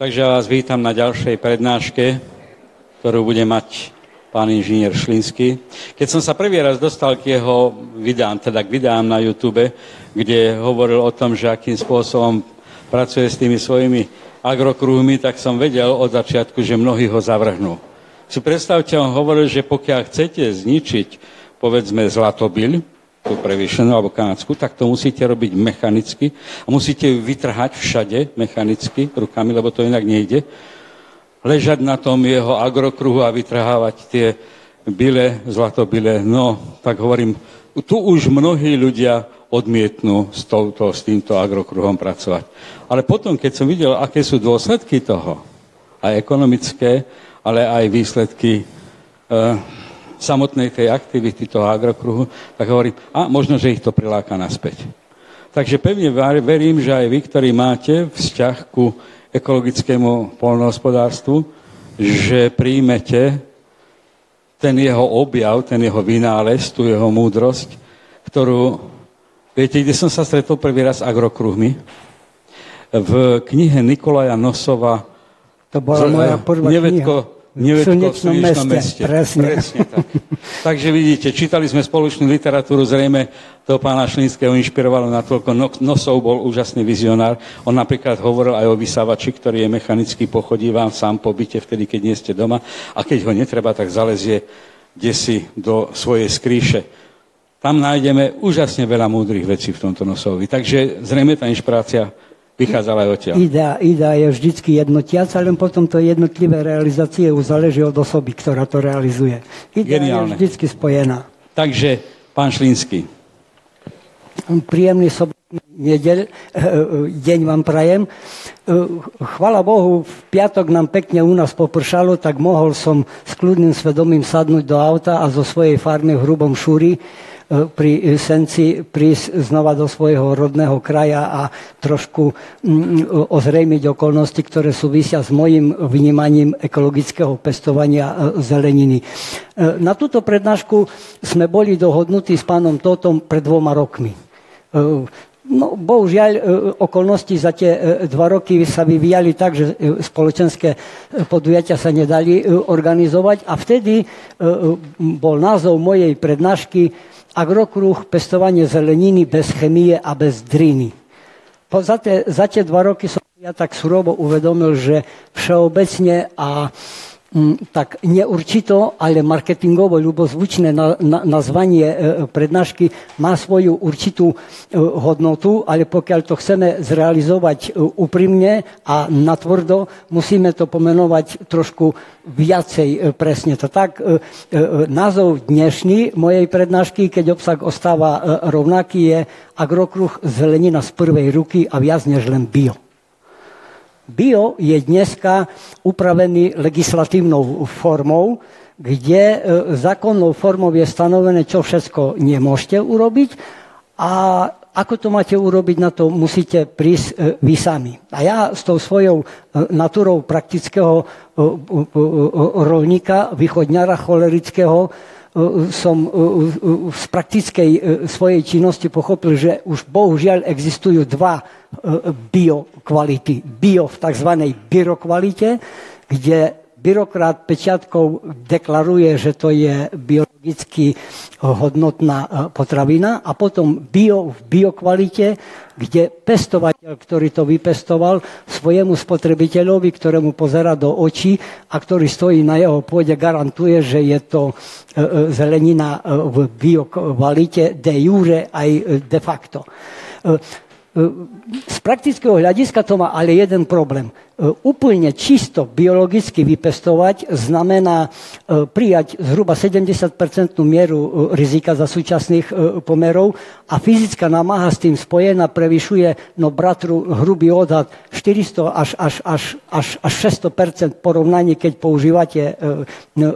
Takže vás vítam na ďalšej prednáške, ktorú bude mať pán inžinier Šlínsky. Keď som sa prvý raz dostal k jeho videám, teda k videám na YouTube, kde hovoril o tom, že akým spôsobom pracuje s tými svojimi agrokruhmi, tak som vedel od začiatku, že mnohí ho zavrhnú. Si predstavte, on hovoril, že pokiaľ chcete zničiť, povedzme, zlatobyľ, tú prevýšenú alebo kanadsku, tak to musíte robiť mechanicky a musíte ju vytrhať všade mechanicky rukami, lebo to inak nejde. Ležať na tom jeho agrokruhu a vytrhávať tie byle, zlatobyle. No, tak hovorím, tu už mnohí ľudia odmietnú s týmto agrokruhom pracovať. Ale potom, keď som videl, aké sú dôsledky toho, aj ekonomické, ale aj výsledky samotnej tej aktivity toho agrokruhu, tak hovorím, možno, že ich to priláka naspäť. Takže pevne verím, že aj vy, ktorí máte vzťah ku ekologickému poľnohospodárstvu, že príjmete ten jeho objav, ten jeho vynález, tú jeho múdrosť, ktorú, viete, kde som sa stretol prvý raz s agrokruhmi? V knihe Nikolaja Nosova to bola moja prvá kniha. Nevedko v slnečnom meste. Presne tak. Takže vidíte, čítali sme spoločnú literatúru, zrejme toho pána Šlínskeho inšpirovalo natoľko. Nosov bol úžasný vizionár. On napríklad hovoril aj o vysávači, ktorý je mechanicky, pochodí vám sám po byte vtedy, keď nie ste doma. A keď ho netreba, tak zalezie desi do svojej skrýše. Tam nájdeme úžasne veľa múdrych vecí v tomto Nosovi. Takže zrejme tá inšpirácia vychádzala aj odtiaľ. Idea je vždycky jednotiaca, len potom to jednotlivé realizácie už záleží od osoby, ktorá to realizuje. Idea je vždycky spojená. Takže, pán Šlínsky. Príjemný sobotný deň vám prajem. Chvala Bohu, v piatok nám pekne u nás popršalo, tak mohol som s kľudným svedomím sadnúť do auta a zo svojej farmy v Hrubom Šúri pri Senci prísť znova do svojho rodného kraja a trošku ozrejmiť okolnosti, ktoré súvisia s mojím vnímaním ekologického pestovania zeleniny. Na túto prednášku sme boli dohodnutí s pánom Totom pred 2 rokmi. No, bohužiaľ, okolnosti za tie 2 roky sa vyvíjali tak, že spoločenské podujatia sa nedali organizovať a vtedy bol názov mojej prednášky Agrokruh, pestovanie zeleniny bez chemie a bez driny. Za tie 2 roky som ja tak surovo uvedomil, že všeobecne a tak neurčito, ale marketingovo ľubozvučné nazvanie prednášky má svoju určitú hodnotu, ale pokiaľ to chceme zrealizovať úprimne a natvrdo, musíme to pomenovať trošku viacej presne. To tak názov dnešný mojej prednášky, keď obsah ostáva rovnaký, je Agrokruh, zelenina z prvej ruky a viac než len bio. Bio je dneska upravený legislatívnou formou, kde zákonnou formou je stanovené, čo všetko nemôžete urobiť a ako to máte urobiť, na to musíte prísť vy sami. A ja s tou svojou natúrou praktického rolníka, východňara cholerického, som z praktickej svojej činnosti pochopil, že už bohužiaľ existujú 2 biokvality. Bio v tzv. Byrokvalite, kde byrokrat pečiatkou deklaruje, že to je biologicky hodnotná potravina a potom bio v biokvalite, kde pestovateľ, ktorý to vypestoval, svojemu spotrebiteľovi, ktorému pozerá do očí a ktorý stojí na jeho pôde, garantuje, že je to zelenina v biokvalite de jure aj de facto. Z praktického hľadiska to má ale jeden problém. Úplne čisto biologicky vypestovať znamená prijať zhruba 70% mieru rizika za súčasných pomerov a fyzická námaha s tým spojená prevyšuje, no bratru, hrubý odhad 400 až 600% porovnaní, keď používate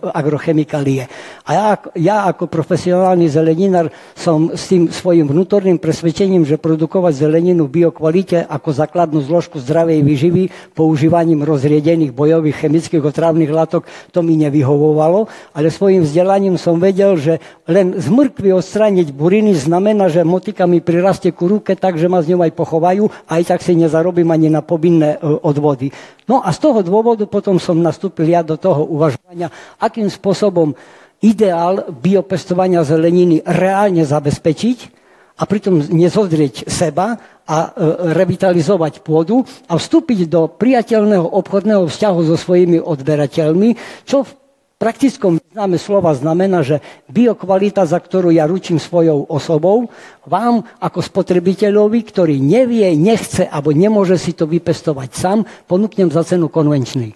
agrochemikálie. A ja ako profesionálny zeleninár som s tým svojím vnútorným presvedčením, že produkovať zeleninu v biokvalite ako základnú zložku zdravej výživy používam používaním rozriedených bojových chemických otravných látok, to mi nevyhovovalo, ale svojim vzdelaním som vedel, že len z mrkvy odstrániť buriny znamená, že motika mi prirastie ku ruke, takže ma z ňou aj pochovajú, aj tak si nezarobím ani na povinné odvody. No a z toho dôvodu potom som nastúpil ja do toho uvažovania, akým spôsobom ideál biopestovania zeleniny reálne zabezpečiť a pritom nezodrieť seba a revitalizovať pôdu a vstúpiť do priateľného obchodného vzťahu so svojimi odberateľmi, čo v praktickom význame slova znamená, že biokvalita, za ktorú ja ručím svojou osobou, vám ako spotrebiteľovi, ktorý nevie, nechce alebo nemôže si to vypestovať sám, ponúknem za cenu konvenčnej.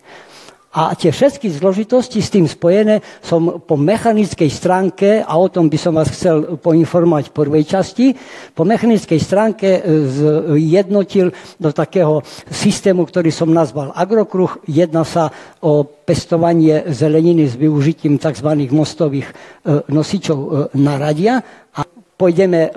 A tie všetky zložitosti s tým spojené som po mechanickej stránke, a o tom by som vás chcel poinformovať v prvej časti, po mechanickej stránke zjednotil do takého systému, ktorý som nazval agrokruh. Jedná sa o pestovanie zeleniny s využitím tzv. Mostových nosičov naradia. A pôjdeme,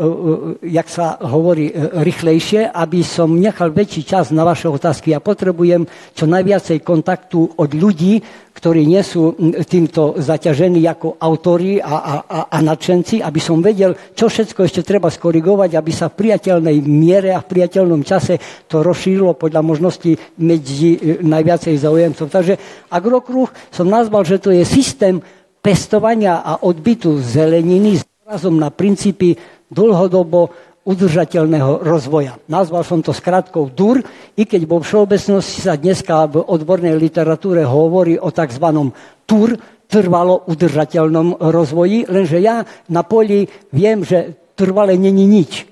jak sa hovorí, rýchlejšie, aby som nechal väčší čas na vaše otázky. Ja potrebujem čo najviacej kontaktu od ľudí, ktorí nie sú týmto zaťažení ako autori a nadšenci, aby som vedel, čo všetko ešte treba skorigovať, aby sa v priateľnej miere a v priateľnom čase to rozšírilo podľa možností medzi najviacej záujemcov. Takže agrokruh som nazval, že to je systém pestovania a odbytu zeleniny razom na princípy dlhodobo udržateľného rozvoja. Nazval som to skratkou DUR, i keď vo všeobecnosti sa dneska v odbornej literatúre hovorí o tzv. TUR, trvalo udržateľnom rozvoji, lenže ja na poli viem, že trvale není nič.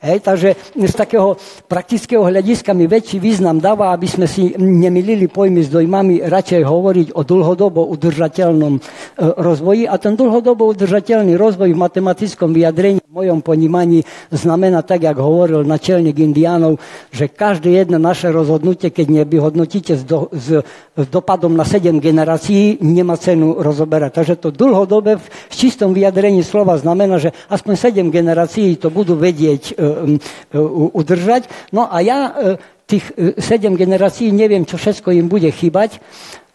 Takže z takého praktického hľadiska mi väčší význam dáva, aby sme si nemýlili pojmy s dojmami, radšej hovoriť o dlhodobo udržateľnom rozvoji. A ten dlhodobo udržateľný rozvoj v matematickom vyjadrení, v mojom ponímaní, znamená tak, jak hovoril načelník Indiánov, že každé jedno naše rozhodnutie, keď nevyhodnotíte s dopadom na 7 generácií, nemá cenu rozoberať. Takže to dlhodobé v čistom vyjadrení slova znamená, že aspoň 7 generácií to budú vedieť udržať. No a ja tých 7 generácií neviem, čo všetko im bude chýbať,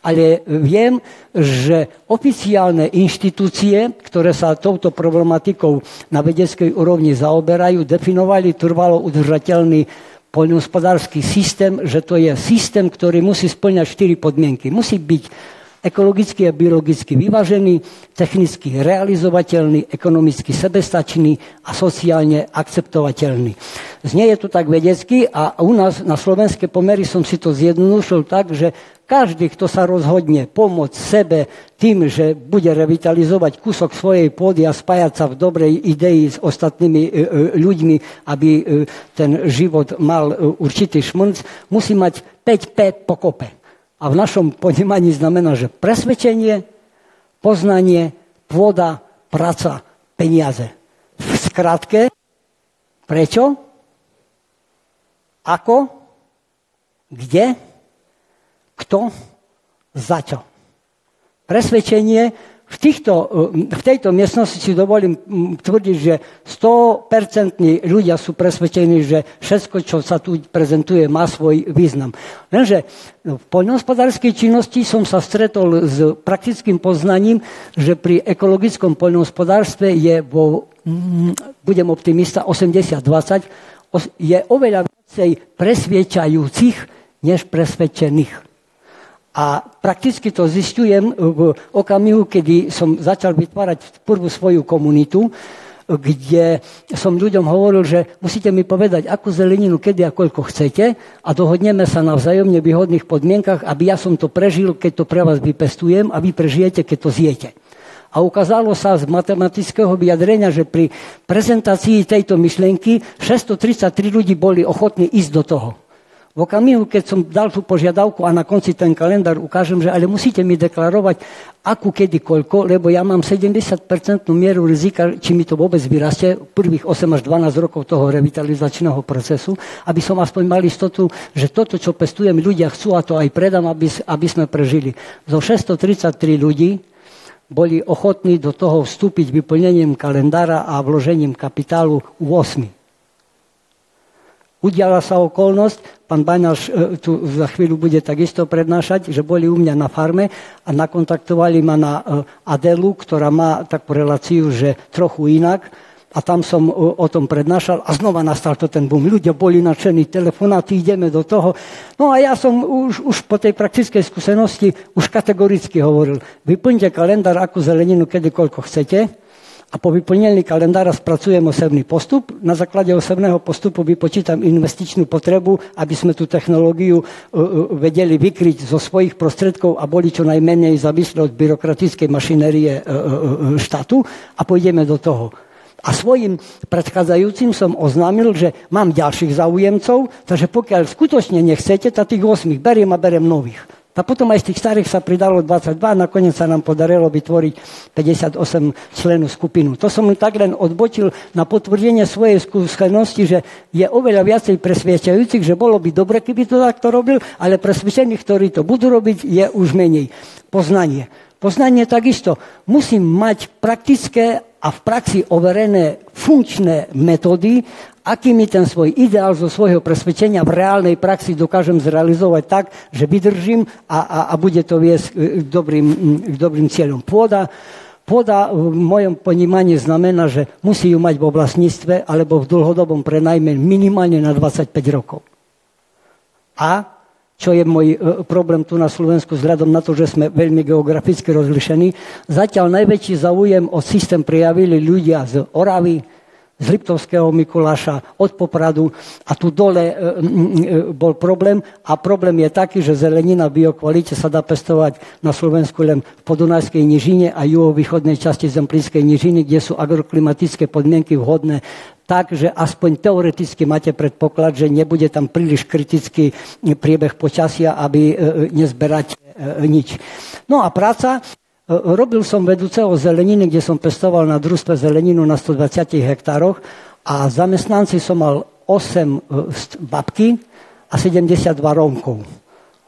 ale viem, že oficiálne inštitúcie, ktoré sa touto problematikou na vedeckej úrovni zaoberajú, definovali trvalo udržateľný poľnohospodársky systém, že to je systém, ktorý musí spĺňať 4 podmienky. Musí byť ekologicky a biologicky vyvážený, technicky realizovateľný, ekonomicky sebestačný a sociálne akceptovateľný. Znie je to tak vedecky a u nás na slovenské pomery som si to zjednodušil tak, že každý, kto sa rozhodne pomôcť sebe tým, že bude revitalizovať kúsok svojej pôdy a spájať sa v dobrej idei s ostatnými ľuďmi, aby ten život mal určitý šmrnc, musí mať 5P pokope. A v našom ponímaní znamená, že presvedčenie, poznanie, pôda, práca, peniaze. V skratke, prečo, ako, kde, kto, za čo. Presvedčenie. V tejto miestnosti si dovolím tvrdiť, že 100% ľudia sú presvedčení, že všetko, čo sa tu prezentuje, má svoj význam. Lenže v poľnohospodárskej činnosti som sa stretol s praktickým poznaním, že pri ekologickom poľnohospodárstve je budem optimista, 80-20, je oveľa viacej presviečajúcich, než presvedčených. A prakticky to zistujem v okamihu, kedy som začal vytvárať prvú svoju komunitu, kde som ľuďom hovoril, že musíte mi povedať, akú zeleninu, kedy a koľko chcete a dohodneme sa na vzájomne výhodných podmienkach, aby ja som to prežil, keď to pre vás vypestujem a vy prežijete, keď to zjete. A ukázalo sa z matematického vyjadrenia, že pri prezentácii tejto myšlienky 633 ľudí boli ochotní ísť do toho. V okamihu, keď som dal tú požiadavku a na konci ten kalendár ukážem, že ale musíte mi deklarovať, akú, kedy, koľko, lebo ja mám 70% mieru rizika, či mi to vôbec vyrastie prvých 8 až 12 rokov toho revitalizačného procesu, aby som aspoň mal istotu, že toto, čo pestujem, ľudia chcú a to aj predám, aby sme prežili. Zo 633 ľudí boli ochotní do toho vstúpiť vyplnením kalendára a vložením kapitálu 8. Udiala sa okolnosť, pán Baňaš tu za chvíľu bude takisto prednášať, že boli u mňa na farme a nakontaktovali ma na Adelu, ktorá má takú reláciu, že trochu inak. A tam som o tom prednášal a znova nastal to ten boom. Ľudia boli nadšení, telefonáty, ideme do toho. No a ja som už po tej praktickej skúsenosti už kategoricky hovoril, vyplňte kalendár, akú zeleninu, kedy, koľko chcete. A po vyplnení kalendára spracujem osevný postup. Na základe osevného postupu vypočítam investičnú potrebu, aby sme tú technológiu vedeli vykryť zo svojich prostredkov a boli čo najmenej závislí od byrokratickej mašinérie štátu a pôjdeme do toho. A svojim predchádzajúcim som oznámil, že mám ďalších záujemcov, takže pokiaľ skutočne nechcete, tak tých 8 beriem a berem nových. A potom aj z tých starých sa pridalo 22, nakoniec sa nám podarilo vytvoriť 58 členú skupinu. To som tak len odbočil na potvrdenie svojej skúsenosti, že je oveľa viacej presviečajúcich, že bolo by dobre, keby to takto robil, ale presvedčených, ktorí to budú robiť, je už menej. Poznanie. Poznanie takisto. Musím mať praktické a v praxi overené funkčné metódy, akými ten svoj ideál zo svojho presvedčenia v reálnej praxi dokážem zrealizovať tak, že vydržím a bude to viesť k dobrým cieľom. Pôda v mojom ponímaní znamená, že musí ju mať vo vlastníctve alebo v dlhodobom prenajme minimálne na 25 rokov. A čo je môj problém tu na Slovensku, vzhľadom na to, že sme veľmi geograficky rozlišení. Zatiaľ najväčší záujem o systém prijavili ľudia z Oravy, z Liptovského Mikuláša, od Popradu a tu dole bol problém. A problém je taký, že zelenina v biokvalite sa dá pestovať na Slovensku len v Podunajskej nížine a juhovýchodnej časti Zemplínskej nížiny, kde sú agroklimatické podmienky vhodné tak, že aspoň teoreticky máte predpoklad, že nebude tam príliš kritický priebeh počasia, aby nezberať nič. No a práca. Robil som vedúceho zeleniny, kde som pestoval na družstve zeleninu na 120 hektároch a zamestnanci som mal 8 babky a 72 Rómkov.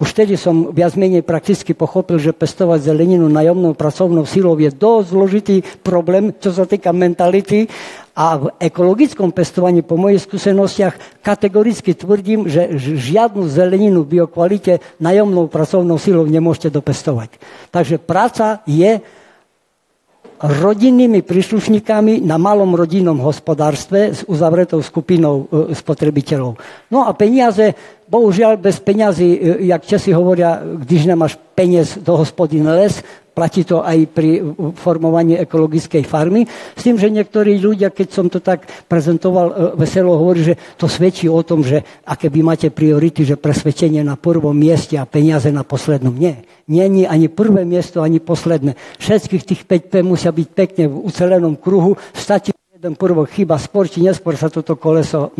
Už vtedy som viac menej prakticky pochopil, že pestovať zeleninu nájomnou pracovnou silou je dosť zložitý problém, čo sa týka mentality. A v ekologickom pestovaní, po mojich skúsenostiach, kategoricky tvrdím, že žiadnu zeleninu v biokvalite nájomnou pracovnou silou nemôžete dopestovať. Takže práca je rodinnými príslušníkami na malom rodinnom hospodárstve s uzavretou skupinou spotrebiteľov. No a peniaze, bohužiaľ bez peňazí, jak Česi hovoria, když nemáš peniaz do hospody les, platí to aj pri formovaní ekologickej farmy. S tým, že niektorí ľudia, keď som to tak prezentoval veselo, hovorí, že to svedčí o tom, že aké vy máte priority, že presvedčenie na prvom mieste a peniaze na poslednom. Nie. Nie ani prvé miesto, ani posledné. Všetkých tých 5P musia byť pekne v ucelenom kruhu. Stačí jeden prvok, chyba skôr či neskôr sa toto koleso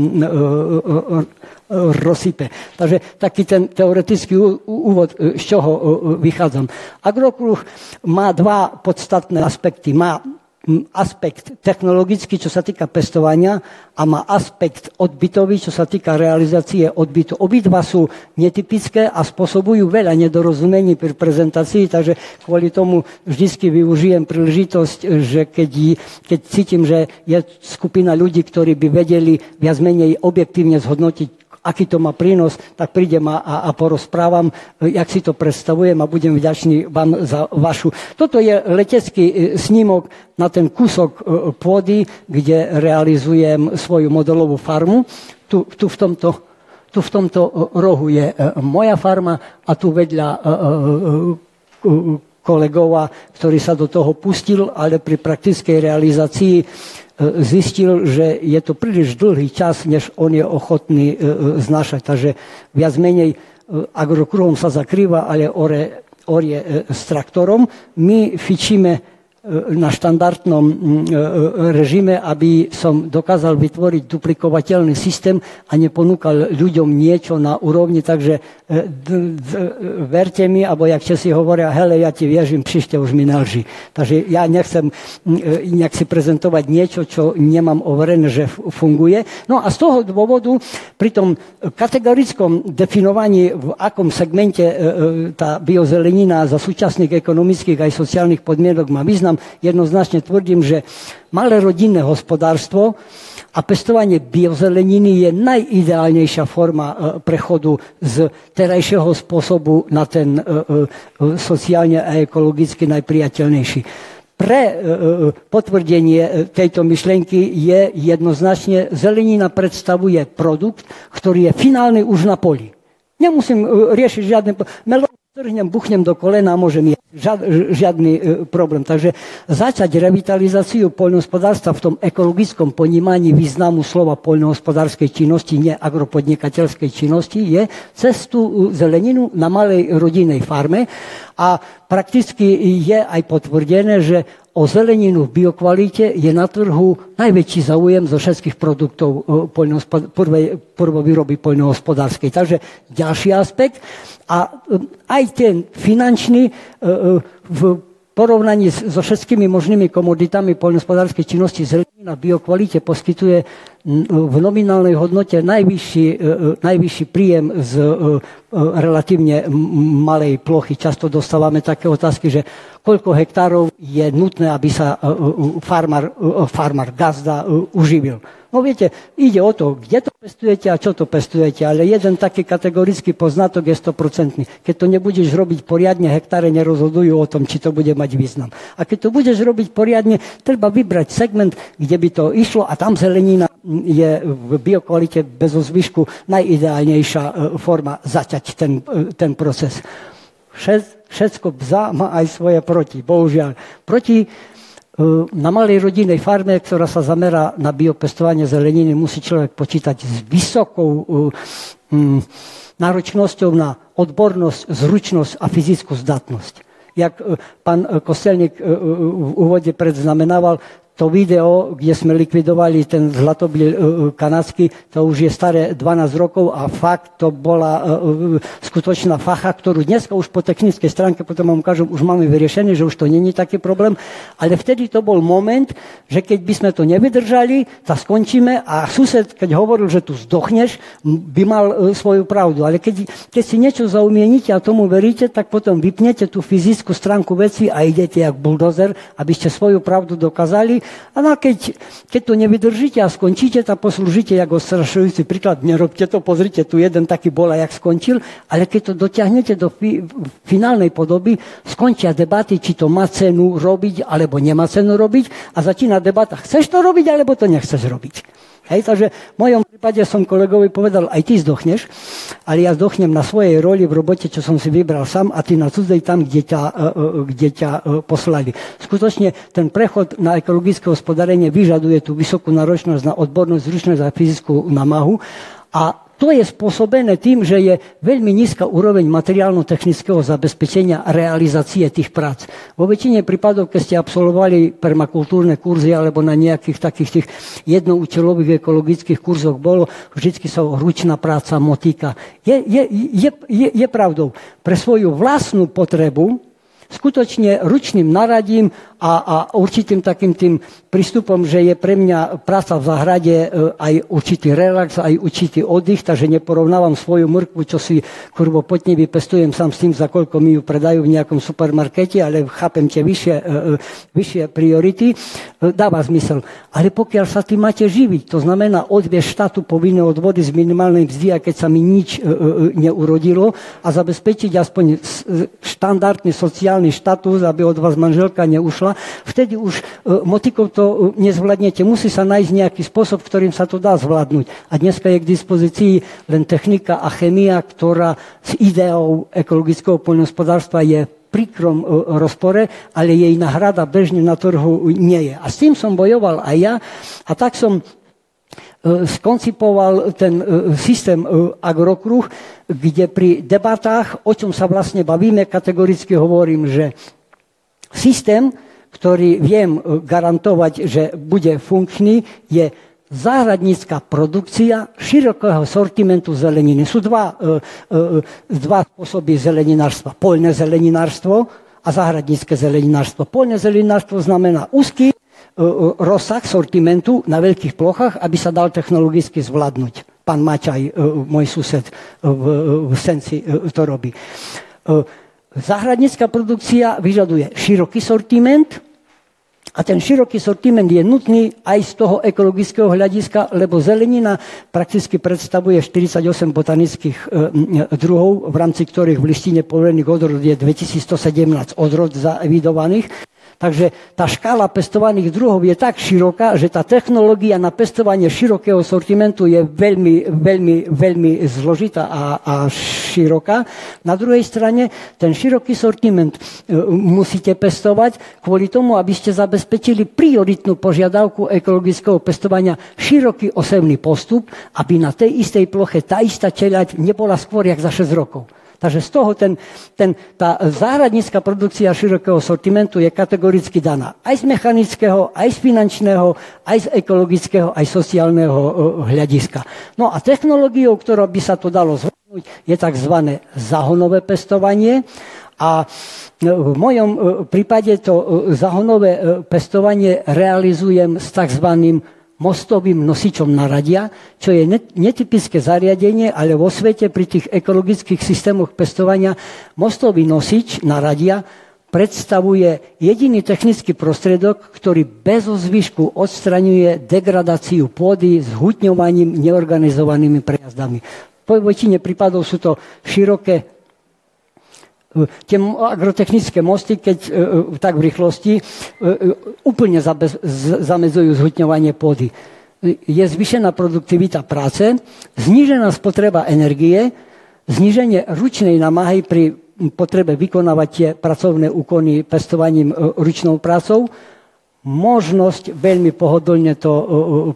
rozsype. Takže taký ten teoretický úvod, z čoho vychádzam. Agrokruh má dva podstatné aspekty. Má aspekt technologický, čo sa týka pestovania, a má aspekt odbytový, čo sa týka realizácie odbytu. Obidva sú netypické a spôsobujú veľa nedorozumení pri prezentácii, takže kvôli tomu vždycky využijem príležitosť, že keď cítim, že je skupina ľudí, ktorí by vedeli viac menej objektívne zhodnotiť, aký to má prínos, tak prídem a porozprávam, jak si to predstavujem a budem vďačný vám za vašu. Toto je letecký snímok na ten kúsok pôdy, kde realizujem svoju modelovú farmu. Tu v tomto rohu je moja farma a tu vedľa kolegova, ktorý sa do toho pustil, ale pri praktickej realizácii zistil, že je to príliš dlhý čas, než on je ochotný znášať. Takže viac menej agrokruhom sa zakrýva, ale orie s traktorom. My fičíme na štandardnom režime, aby som dokázal vytvoriť duplikovateľný systém a neponúkal ľuďom niečo na úrovni. Takže verte mi, alebo jak Česi hovoria, hele, ja ti viežim, príšte už mi nelži. Takže ja nechcem nejak si prezentovať niečo, čo nemám overené, že funguje. No a z toho dôvodu pri tom kategorickom definovaní, v akom segmente tá biozelenina za súčasných ekonomických aj sociálnych podmienok má význam, jednoznačne tvrdím, že malé rodinné hospodárstvo A pestovanie biozeleniny je najideálnejšia forma prechodu z terajšieho spôsobu na ten sociálne a ekologicky najpriateľnejší. Pre potvrdenie tejto myšlienky je jednoznačne, zelenina predstavuje produkt, ktorý je finálny už na poli. Nemusím riešiť žiadne... Trhnem, buchnem do kolena a môžem jesť. Žiadny problém. Takže začať revitalizáciu poľnohospodárstva v tom ekologickom ponímaní významu slova poľnohospodárskej činnosti, nie agropodnikateľskej činnosti, je cez tú zeleninu na malej rodinnej farme a prakticky je aj potvrdené, že o zeleninu v biokvalite je na trhu najväčší záujem zo všetkých produktov prvovýroby poľnohospodárskej. Takže ďalší aspekt. A aj ten finančný v porovnaní so všetkými možnými komoditami poľnohospodárskej činnosti zelenina v biokvalite poskytuje v nominálnej hodnote najvyšší príjem z relatívne malej plochy. Často dostávame také otázky, že koľko hektárov je nutné, aby sa farmár, gazda uživil. No viete, ide o to, kde to pestujete a čo to pestujete, ale jeden taký kategorický poznatok je 100%. Keď to nebudeš robiť poriadne, hektáre nerozhodujú o tom, či to bude mať význam. A keď to budeš robiť poriadne, treba vybrať segment, kde by to išlo a tam zelenina je v biokvalite bez zvyšku najideálnejšia forma začať ten proces. Všetko za má aj svoje proti, bohužiaľ. Proti na malej rodinnej farme, ktorá sa zamerá na biopestovanie zeleniny, musí človek počítať s vysokou náročnosťou na odbornosť, zručnosť a fyzickú zdatnosť. Jak pán Kostelník v úvode predznamenával, to video, kde sme likvidovali ten zlatobil kanadský, to už je staré 12 rokov a fakt to bola skutočná facha, ktorú dneska už po technickej stránke, potom vám ukážem, už máme vyriešené, že už to není taký problém, ale vtedy to bol moment, že keď by sme to nevydržali, tak skončíme a sused, keď hovoril, že tu zdochneš, by mal svoju pravdu. Ale keď si niečo zaumienite a tomu veríte, tak potom vypnete tú fyzickú stránku veci a idete jak buldozer, aby ste svoju pravdu dokázali. A keď to nevydržíte a skončíte, tak poslúžite jak ostrašujúci príklad. Nerobte to, pozrite, tu jeden taký bol a jak skončil, ale keď to dotiahnete do finálnej podoby, skončia debaty, či to má cenu robiť, alebo nemá cenu robiť a začína debata, chceš to robiť, alebo to nechceš robiť. Hej, takže v mojom prípade som kolegovi povedal, aj ty zdochneš, ale ja zdochnem na svojej roli v robote, čo som si vybral sám a ty na cudzej tam, kde ťa poslali. Skutočne ten prechod na ekologické hospodárenie vyžaduje tú vysokú náročnosť na odbornosť, zručnosť a fyzickú námahu a to je spôsobené tým, že je veľmi nízka úroveň materiálno-technického zabezpečenia a realizácie tých prác. Vo väčšine prípadov, keď ste absolvovali permakultúrne kurzy alebo na nejakých takých tých jednoúčelových ekologických kurzoch bolo, vždycky sa ručná práca motýka. Je pravdou. Pre svoju vlastnú potrebu skutočne ručným naradím a určitým takým tým prístupom, že je pre mňa práca v záhrade aj určitý relax, aj určitý oddych, takže neporovnávam svoju mrkvu, čo si kurvopotne vypestujem sám s tým, za koľko mi ju predajú v nejakom supermarkete, ale chápem tie vyššie priority, dáva zmysel. Ale pokiaľ sa tým máte živiť, to znamená odviesť štátu povinné odvody z minimálnej mzdy, a keď sa mi nič neurodilo a zabezpečiť aspoň štandardný sociálny štatus, aby od vás manželka neušla, vtedy už motikou to nezvládnete. Musí sa nájsť nejaký spôsob, ktorým sa to dá zvládnuť. A dneska je k dispozícii len technika a chémia, ktorá s ideou ekologického poľnohospodárstva je v príkrom rozpore, ale jej náhrada bežne na trhu nie je. A s tým som bojoval aj ja a tak som skoncipoval ten systém Agrokruh, kde pri debatách, o čom sa vlastne bavíme, kategoricky hovorím, že systém, ktorý viem garantovať, že bude funkčný, je záhradnícka produkcia širokého sortimentu zeleniny. Sú dva spôsoby zeleninárstva. Poľné zeleninárstvo a záhradnícke zeleninárstvo. Poľné zeleninárstvo znamená úzky rozsah sortimentu na veľkých plochách, aby sa dal technologicky zvládnuť. Pán Maťaj, môj sused v Senci, to robí. Záhradnícka produkcia vyžaduje široký sortiment A ten široký sortiment je nutný aj z toho ekologického hľadiska, lebo zelenina prakticky predstavuje 48 botanických druhov, v rámci ktorých v listine povolených odrod je 2117 odrod zaevidovaných. Takže tá škála pestovaných druhov je tak široká, že tá technológia na pestovanie širokého sortimentu je veľmi zložitá a široká. Na druhej strane ten široký sortiment musíte pestovať kvôli tomu, aby ste zabezpečili prioritnú požiadavku ekologického pestovania, široký osevný postup, aby na tej istej ploche tá istá čeľaď nebola skôr jak za 6 rokov. Takže z toho tá záhradnícka produkcia širokého sortimentu je kategoricky daná aj z mechanického, aj z finančného, aj z ekologického, aj sociálneho hľadiska. No a technológiou, ktorou by sa to dalo zvládnuť, je tzv. Záhonové pestovanie. A v mojom prípade to záhonové pestovanie realizujem s tzv. Mostovým nosičom naradia, čo je netypické zariadenie, ale vo svete pri tých ekologických systémoch pestovania mostový nosič naradia predstavuje jediný technický prostriedok, ktorý bez zvyšku odstraňuje degradáciu pôdy s hutňovaním, neorganizovanými prejazdami. Po väčšine prípadov sú to široké tie agrotechnické mosty, keď tak v rýchlosti, úplne zamedzujú zhutňovanie pôdy. Je zvýšená produktivita práce, znížená spotreba energie, zníženie ručnej námahy pri potrebe vykonávať tie pracovné úkony pestovaním ručnou prácou, možnosť veľmi pohodlne to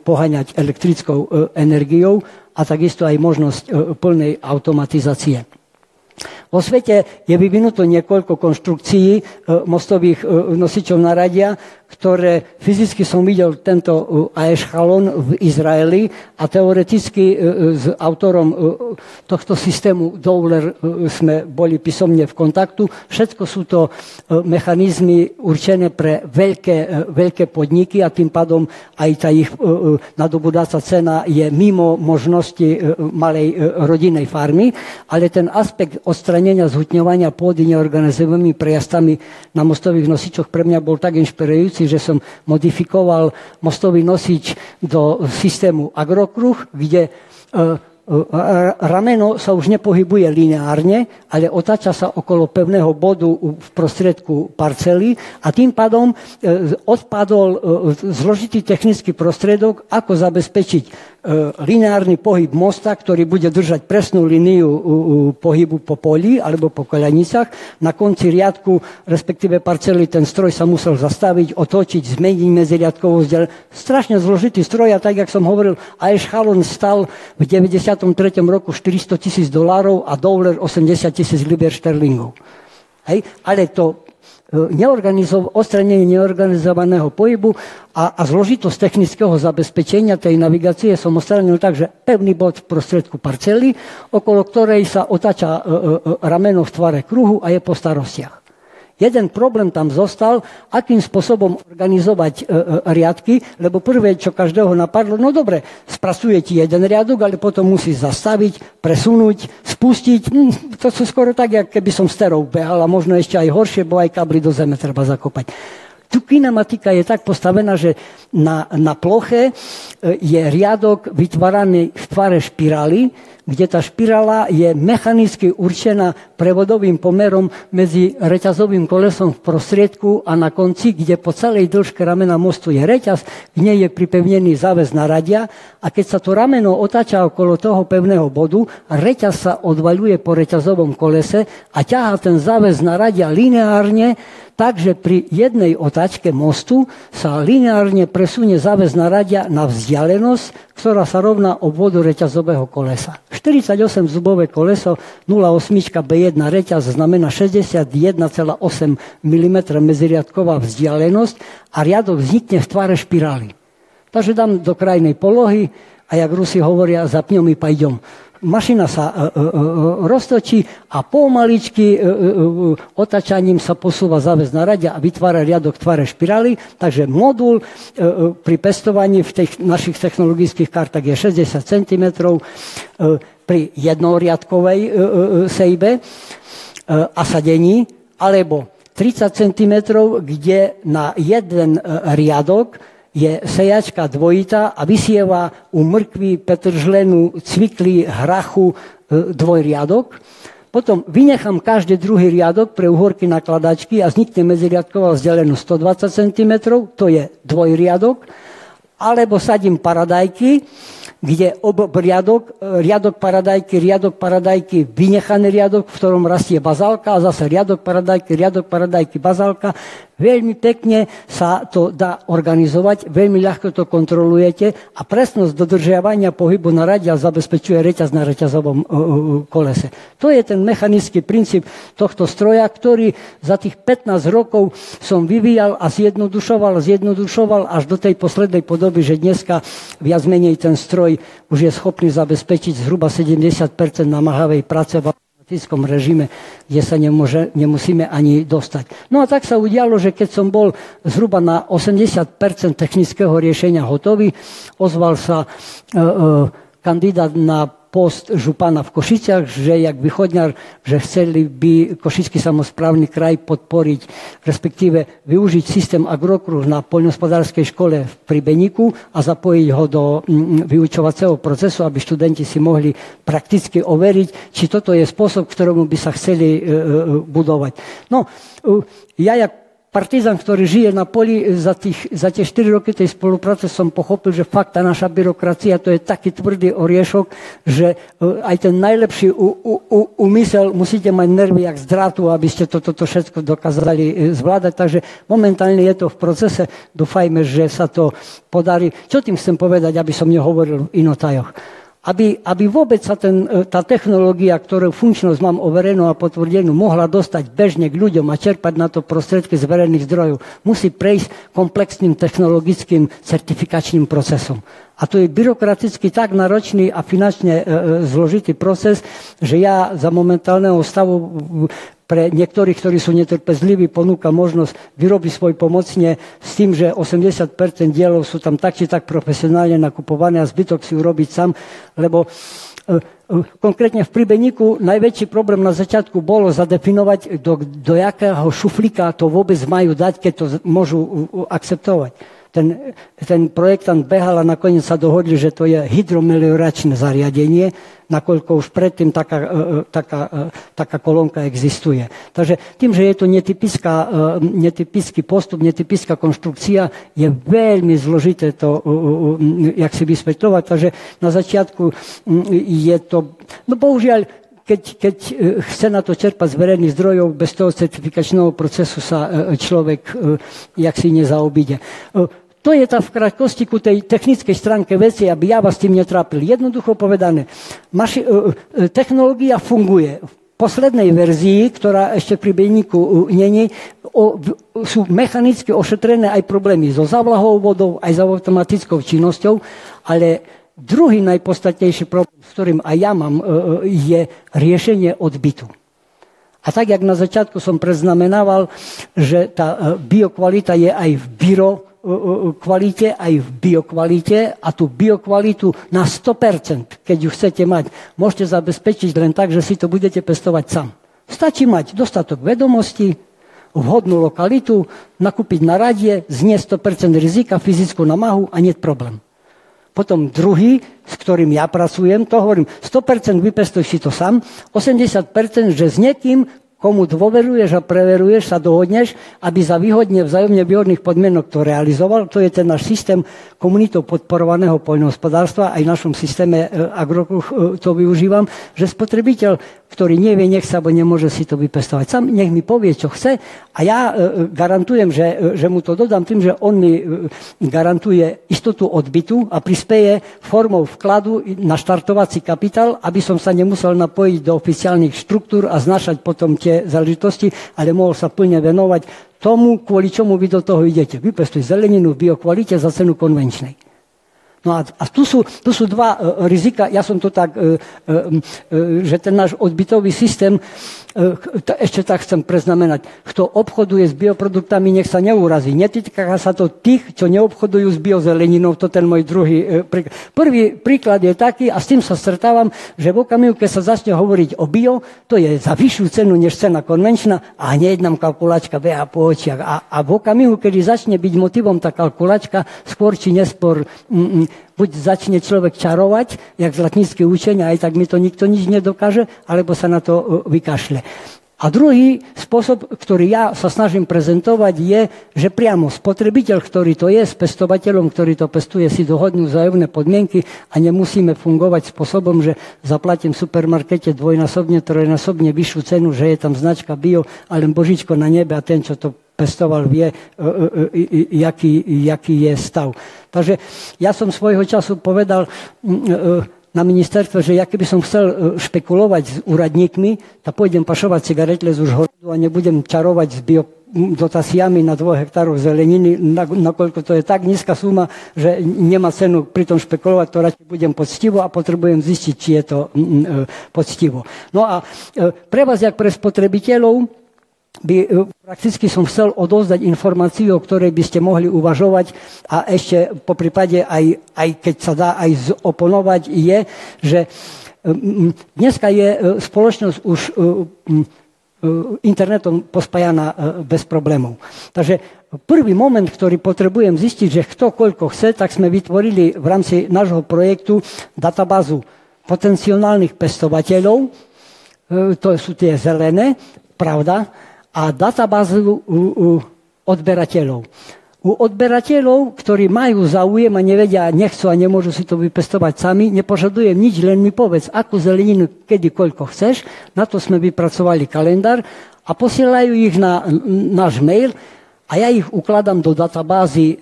poháňať elektrickou energiou a takisto aj možnosť plnej automatizácie. Vo svete je vyvinuto niekoľko konštrukcií mostových nosičov naradia, ktoré fyzicky som videl tento Aeschalon v Izraeli a teoreticky s autorom tohto systému Dowler sme boli písomne v kontaktu. Všetko sú to mechanizmy určené pre veľké podniky a tým pádom aj tá ich nadobudáca cena je mimo možnosti malej rodinnej farmy, ale ten aspekt odstranenia zhutňovania pôdy neorganizovanými prejazdami na mostových nosičoch pre mňa bol tak inšpirujúci, že som modifikoval mostový nosič do systému agrokruh, kde rameno sa už nepohybuje lineárne, ale otáča sa okolo pevného bodu v prostriedku parcely a tým pádom odpadol zložitý technický prostriedok, ako zabezpečiť lineárny pohyb mosta, ktorý bude držať presnú líniu pohybu po poli alebo po koľanicách. Na konci riadku, respektíve parcely, ten stroj sa musel zastaviť, otočiť, zmeniť medziriadkovú vzdialenosť. Strašne zložitý stroj a tak, jak som hovoril, Aeschalon stal v 93. roku $400,000 a Dowler 80,000 libier šterlingov. Hej? Ale to odstranenie neorganizovaného pohybu a zložitosť technického zabezpečenia tej navigácie som odstranil tak, že pevný bod v prostriedku parcely, okolo ktorej sa otáča rameno v tvare kruhu a je po starostiach. Jeden problém tam zostal, akým spôsobom organizovať riadky, lebo prvé, čo každého napadlo, no dobre, spracuje ti jeden riadok, ale potom musíš zastaviť, presunúť, spustiť. To sú skoro tak, jak keby som sterov behal a možno ešte aj horšie, bo aj kably do zeme treba zakopať. Tu kinematika je tak postavená, že na ploche je riadok vytváraný v tvare špirály, kde tá špirála je mechanicky určená prevodovým pomerom medzi reťazovým kolesom v prostriedku a na konci, kde po celej dĺžke ramena mostu je reťaz, v nej je pripevnený záväz naradia a keď sa to rameno otáča okolo toho pevného bodu, reťaz sa odvaľuje po reťazovom kolese a ťahá ten záväz naradia lineárne, takže pri jednej otáčke mostu sa lineárne presunie záväz naradia na vzdialenosť, ktorá sa rovná obvodu reťazového kolesa. 48-zubové koleso 0,8 B1 reťaz znamená 61,8 mm medziriadková vzdialenosť a riadok vznikne v tvare špirály. Takže dám do krajnej polohy a jak Rusi hovoria, zapňom i pajdom. Mašina sa roztočí a pomaličky otáčaním sa posúva záväz naradia a vytvára riadok tvare špirály. Takže modul pri pestovaní v tých našich technologických kartách je 60 cm pri jednoriadkovej sejbe a sadení, alebo 30 cm, kde na jeden riadok je sejačka dvojitá a vysieva u mrkvy, petržlenu, cvikly, hrachu dvojriadok. Potom vynechám každý druhý riadok pre uhorky nakladačky a vznikne medziriadková vzdelenú 120 cm, to je dvojriadok. Alebo sadím paradajky, kde riadok paradajky, vynechaný riadok, v ktorom rastie bazálka a zase riadok paradajky, bazálka. Veľmi pekne sa to dá organizovať, veľmi ľahko to kontrolujete a presnosť dodržiavania pohybu na radiál zabezpečuje reťaz na reťazovom kolese. To je ten mechanický princíp tohto stroja, ktorý za tých 15 rokov som vyvíjal a zjednodušoval až do tej poslednej podoby, že dneska viac menej ten stroj už je schopný zabezpečiť zhruba 70% namáhavej práce v automatickom režime, kde sa nemusíme ani dostať. No a tak sa udialo, že keď som bol zhruba na 80% technického riešenia hotový, ozval sa kandidát na post župana v Košiciach, že jak východňar, že chceli by Košický samosprávny kraj podporiť, respektíve využiť systém agrokruh na poľnohospodárskej škole v Pribeníku a zapojiť ho do vyučovacieho procesu, aby študenti si mohli prakticky overiť, či toto je spôsob, ktorému by sa chceli budovať. No, ja jak partizán, ktorý žije na poli, za tie 4 roky tej spolupráce som pochopil, že fakt tá naša byrokracia to je taký tvrdý oriešok, že aj ten najlepší úmysel musíte mať nervy jak z drátu, aby ste toto všetko dokázali zvládať. Takže momentálne je to v procese. Dúfajme, že sa to podarí. Čo tým chcem povedať, aby som nehovoril v inotajoch? Aby vôbec sa tá technológia, ktorú funkčnosť mám overenú a potvrdenú, mohla dostať bežne k ľuďom a čerpať na to prostriedky z verejných zdrojov, musí prejsť komplexným technologickým certifikačným procesom. A to je byrokraticky tak náročný a finančne zložitý proces, že ja za momentálneho stavu pre niektorých, ktorí sú netrpezliví, ponúka možnosť vyrobiť svoj pomocne s tým, že 80% dielov sú tam tak či tak profesionálne nakupované a zbytok si urobiť sám, lebo konkrétne v Pribeníku najväčší problém na začiatku bolo zadefinovať, do jakého šuflíka to vôbec majú dať, keď to môžu akceptovať. Ten projektant behal a nakoniec sa dohodli, že to je hydromelioračné zariadenie, nakoľko už predtým taká kolónka existuje. Takže tým, že je to netypický postup, netypická konštrukcia, je veľmi zložité to, jak si vysvetľovať. Takže na začiatku je to, no bohužiaľ, keď chce na to čerpať z verejných zdrojov, bez toho certifikačného procesu sa človek jak si nezaobíde. To je tá v krátkosti ku tej technickej stránke veci, aby ja vás tým netrápil. Jednoducho povedané, technológia funguje. V poslednej verzii, ktorá ešte pri Pribeníku není, sú mechanicky ošetrené aj problémy so závlahou vodou, aj s automatickou činnosťou, ale druhý najpodstatnejší problém, s ktorým aj ja mám, je riešenie odbytu. A tak, jak na začiatku som predznamenával, že tá biokvalita je aj v kvalite, aj v biokvalite a tú biokvalitu na 100%, keď ju chcete mať, môžete zabezpečiť len tak, že si to budete pestovať sám. Stačí mať dostatok vedomostí, vhodnú lokalitu, nakúpiť na radie, zniesť 100% rizika, fyzickú namahu a nie je problém. Potom druhý, s ktorým ja pracujem, to hovorím, 100% vypestuj si to sám, 80%, že s niekým, komu dôveruješ a preveruješ, sa dohodneš, aby za vzájomne výhodných podmienok to realizoval. To je ten náš systém komunitou podporovaného poľnohospodárstva. Aj v našom systéme agrokruh to využívam, že spotrebiteľ, ktorý nevie, nech sa, bo nemôže si to vypestovať sám, nech mi povie, čo chce a ja garantujem, že mu to dodám tým, že on mi garantuje istotu odbytu a prispieje formou vkladu na štartovací kapitál, aby som sa nemusel napojiť do oficiálnych štruktúr a znášať potom tie záležitosti, ale mohol sa plne venovať tomu, kvôli čomu vy do toho idete. Vypestuj zeleninu v biokvalite za cenu konvenčnej. No a tu sú dva rizika. Ja som to tak, že ten náš odbytový systém, ešte tak chcem preznamenať, kto obchoduje s bioproduktami, nech sa neurazí. Netýka sa to tých, čo neobchodujú s biozeleninou, to ten môj druhý príklad. Prvý príklad je taký, a s tým sa stretávam, že v okamihu, keď sa začne hovoriť o bio, to je za vyššiu cenu, než cena konvenčná, a hneď nám kalkulačka beha po očiach. A v okamihu, kedy začne byť motivom tá kalkulačka, skôr či neskôr buď začne človek čarovať, jak zlatnícky učenia, aj tak mi to nikto nič nedokáže, alebo sa na to vykašle. A druhý spôsob, ktorý ja sa snažím prezentovať, je, že priamo spotrebiteľ, ktorý to je, s pestovateľom, ktorý to pestuje, si dohodnú vzájomné podmienky a nemusíme fungovať spôsobom, že zaplatím v supermarkete dvojnásobne, trojnásobne vyššiu cenu, že je tam značka bio, ale božičko na nebe a ten, čo to pestoval, vie, jaký je stav. Takže ja som svojho času povedal na ministerstve, že ja keby som chcel špekulovať s úradníkmi, tak pôjdem pašovať cigaretle z Užhorodu a nebudem čarovať s biodotáciami na 2 hektároch zeleniny, nakoľko to je tak nízka suma, že nemá cenu pri tom špekulovať, to radšej budem poctivo a potrebujem zistiť, či je to poctivo. No a pre vás, jak pre spotrebiteľov, by prakticky som chcel odovzdať informáciu, o ktorej by ste mohli uvažovať a ešte po prípade aj keď sa dá aj zoponovať, je, že dneska je spoločnosť už internetom pospájaná bez problémov. Takže prvý moment, ktorý potrebujem zistiť, že kto koľko chce, tak sme vytvorili v rámci nášho projektu databázu potenciálnych pestovateľov, to sú tie zelené, pravda, a databázu odberateľov. U odberateľov, ktorí majú záujem a nevedia, nechcú a nemôžu si to vypestovať sami, nepožadujem nič, len mi povedz, akú zeleninu, kedy, koľko chceš. Na to sme vypracovali kalendár a posielajú ich na náš mail a ja ich ukladám do databázy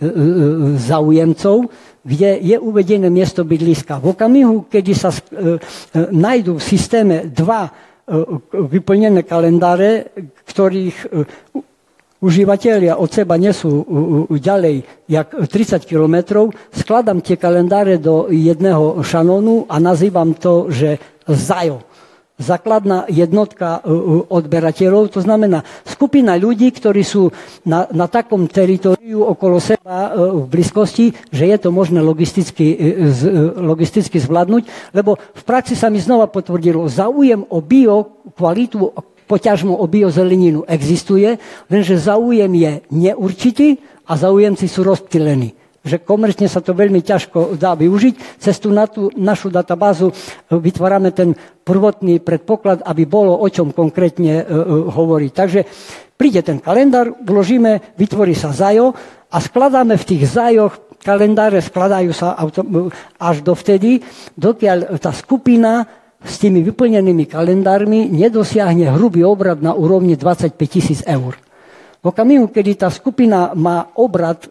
záujemcov, kde je uvedené miesto bydliska. V okamihu, kedy sa nájdú v systéme dva vyplnené kalendáre, ktorých užívateľia od seba nesú ďalej jak 30 kilometrov, skladám tie kalendáre do jedného šanónu a nazývam to, že ZAJO. Základná jednotka odberateľov, to znamená skupina ľudí, ktorí sú na takom teritóriu okolo seba v blízkosti, že je to možné logisticky zvládnuť, lebo v praxi sa mi znova potvrdilo, záujem o biokvalitu, poťažmo o biozeleninu existuje, lenže záujem je neurčitý a záujemci sú rozptýlení. Že komerčne sa to veľmi ťažko dá využiť. Cez tú našu databázu vytvárame ten prvotný predpoklad, aby bolo o čom konkrétne hovoriť. Takže príde ten kalendár, vložíme, vytvorí sa ZAJO a skladáme v tých ZAJoch, kalendáre skladajú sa až dovtedy, dokiaľ tá skupina s tými vyplnenými kalendármi nedosiahne hrubý obrad na úrovni 25 000 eur. V okamihu, kedy tá skupina má obrad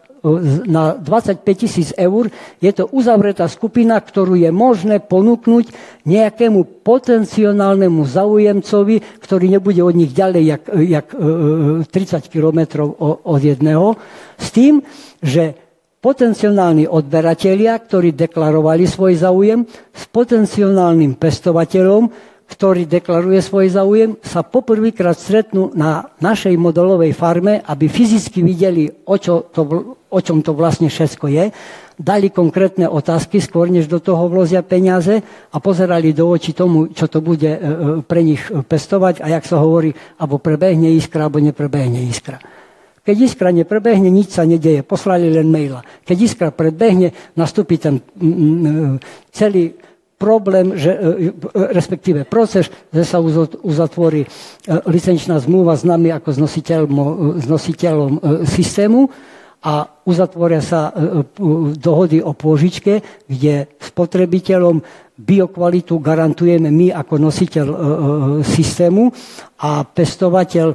na 25 000 eur, je to uzavretá skupina, ktorú je možné ponúknuť nejakému potenciálnemu záujemcovi, ktorý nebude od nich ďalej jak 30 kilometrov od jedného, s tým, že potenciálni odberatelia, ktorí deklarovali svoj záujem, s potenciálnym pestovateľom, ktorý deklaruje svoj záujem, sa poprvýkrát stretnú na našej modelovej farme, aby fyzicky videli, o čom to vlastne všetko je, dali konkrétne otázky, skôr než do toho vlozia peniaze a pozerali do očí tomu, čo to bude pre nich pestovať a jak sa hovorí, alebo prebehne iskra, alebo neprebehne iskra. Keď iskra neprebehne, nič sa nedeje, poslali len maila. Keď iskra prebehne, nastúpi ten celý problém, respektíve proces, že sa uzatvorí licenčná zmluva s nami ako s nositeľom systému a uzatvoria sa dohody o pôžičke, kde spotrebiteľom biokvalitu garantujeme my ako nositeľ systému a pestovateľ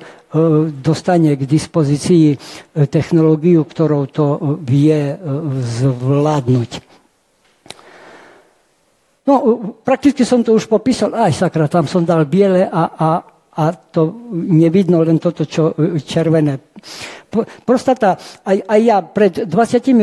dostane k dispozícii technológiu, ktorou to vie zvládnuť. No, prakticky som to už popísal, aj sakra, tam som dal biele a to nevidno, len toto, čo červené Prostata, aj ja pred 20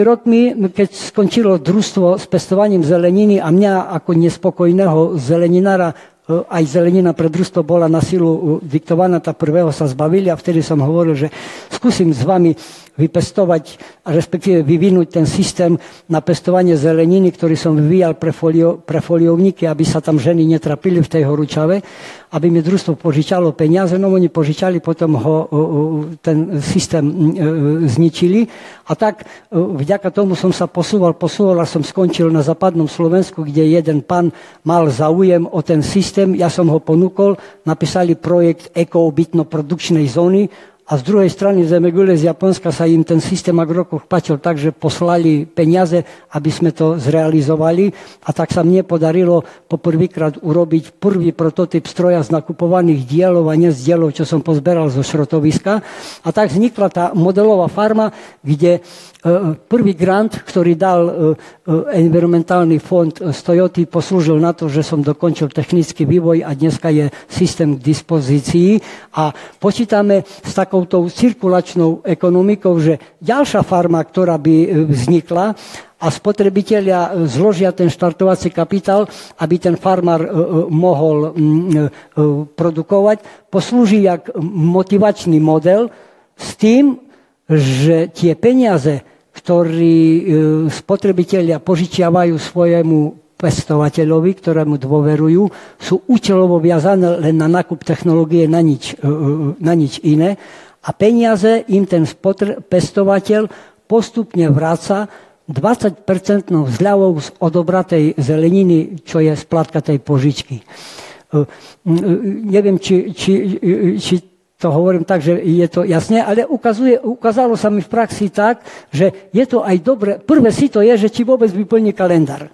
rokmi, keď skončilo družstvo s pestovaním zeleniny a mňa ako nespokojného zeleninára, aj zelenina pre družstvo bola na silu diktovaná, tá prvého sa zbavili a vtedy som hovoril, že skúsim s vami vypestovať, respektíve vyvinúť ten systém na pestovanie zeleniny, ktorý som vyvíjal pre foliovníky, aby sa tam ženy netrapili v tej horúčave, aby mi družstvo požičalo peniaze, no oni požičali, potom ten systém zničili a tak vďaka tomu som sa posúval a som skončil na západnom Slovensku, kde jeden pán mal záujem o ten systém, ja som ho ponúkol, napísali projekt ekoobytno-produkčnej zóny a z druhej strany Zemegule z Japonska sa im ten systém agrokoch páčil tak, že poslali peniaze, aby sme to zrealizovali a tak sa mne podarilo poprvýkrát urobiť prvý prototyp stroja z nakupovaných dielov a nie z dielov, čo som pozberal zo šrotoviska a tak vznikla tá modelová farma, kde prvý grant, ktorý dal environmentálny fond z Toyoty, poslúžil na to, že som dokončil technický vývoj a dneska je systém k dispozícii a počítame s takouto cirkulačnou ekonomikou, že ďalšia farma, ktorá by vznikla a spotrebitelia zložia ten štartovací kapitál, aby ten farmár mohol produkovať, poslúži jak motivačný model s tým, že tie peniaze, ktorí spotrebitelia požičiavajú svojemu pestovateľovi, ktorému dôverujú, sú účelovo viazané len na nákup technológie, na nič iné. A peniaze im ten pestovateľ postupne vráca 20% zľavou z odobratej zeleniny, čo je splátka tej požičky. Neviem, či to hovorím tak, že je to jasné, ale ukázalo sa mi v praxi tak, že je to aj dobre. Prvé si to je, že či vôbec vyplní kalendár.